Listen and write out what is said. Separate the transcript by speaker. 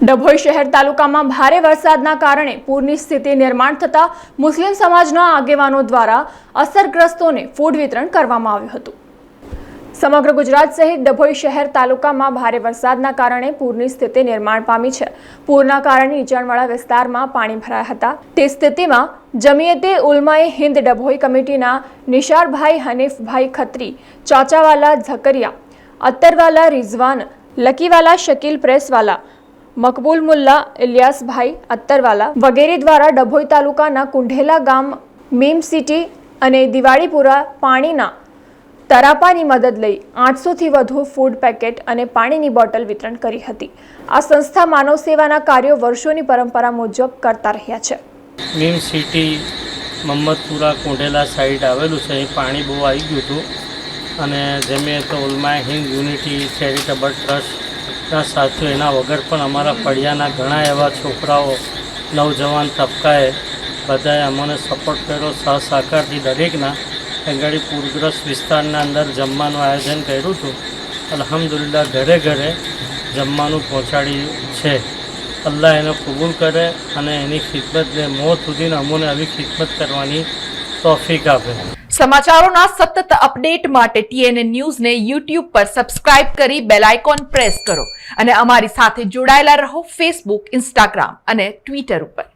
Speaker 1: ડભોઈ શહેર તાલુકામાં ભારે વરસાદના કારણે પૂરની સ્થિતિ નિર્માણ થતા મુસ્લિમ સમાજના આગેવાનો દ્વારા અસરગ્રસ્તોને ફૂડ વિતરણ કરવામાં આવ્યું હતું। સમગ્ર ગુજરાત સહિત ડભોઈ શહેર તાલુકામાં ભારે વરસાદના કારણે પૂરની સ્થિતિ નિર્માણ પામી છે। પૂરના કારણે નીચાણવાળા વિસ્તારમાં પાણી ભરાયા હતા। તે સ્થિતિમાં જમિયતે ઉલમાએ હિન્દ ડભોઈ કમિટીના નિશારભાઈ હનીફભાઈ ખત્રી, ચાચાવાલા ઝકરિયા, અત્તરવાલા રિઝવાન, લકીવાલા શકીલ પ્રેસવાલા, મકબૂલ મુલ્લા, ઇલિયાસભાઈ અત્તરવાલા વગેરે દ્વારા ડભોઈ તાલુકાના કુંઢેલા ગામ, મીમ સિટી અને દિવાળીપુરા પાણીના તરાપાની મદદ લઈ 800 થી વધુ ફૂડ પેકેટ અને પાણીની બોટલ વિતરણ કરી હતી। આ સંસ્થા માનવ સેવાના કાર્યો વર્ષોની પરંપરા મુજબ કરતા રહ્યા છે।
Speaker 2: મીમ સિટી મમ્મદપુરા કુંઢેલા સાઈડ આવેલું છે, એ પાણી બહુ આવી ગયું હતું અને જમિયત ઉલમાએ હિન્દ યુનિટી ચેરિટેબલ ટ્રસ્ટના સાથીઓ એના વગર પણ અમારા ફળિયાના ઘણા એવા છોકરાઓ, નવજવાન તબક્કાએ બધાએ અમને સપોર્ટ કર્યો। સહસહકારથી દરેકના અંગાડી પૂરગ્રસ્ત વિસ્તારના અંદર જમવાનું આયોજન કર્યું હતું। અલ્હમ્દુલિલ્લાહ ઘરે ઘરે જમવાનું પહોંચાડ્યું છે। અલ્લાહ એને કબૂલ કરે અને એની ખિદમતને મોત સુધી અમોને આવી ખિદમત કરવાની તૌફીક આપે।
Speaker 3: સમાચારોના સતત અપડેટ માટે TNN ન્યૂઝને YouTube પર સબસ્ક્રાઇબ કરી બેલ આઇકોન પ્રેસ કરો અને અમારી સાથે જોડાયેલા રહો Facebook, Instagram અને Twitter ઉપર।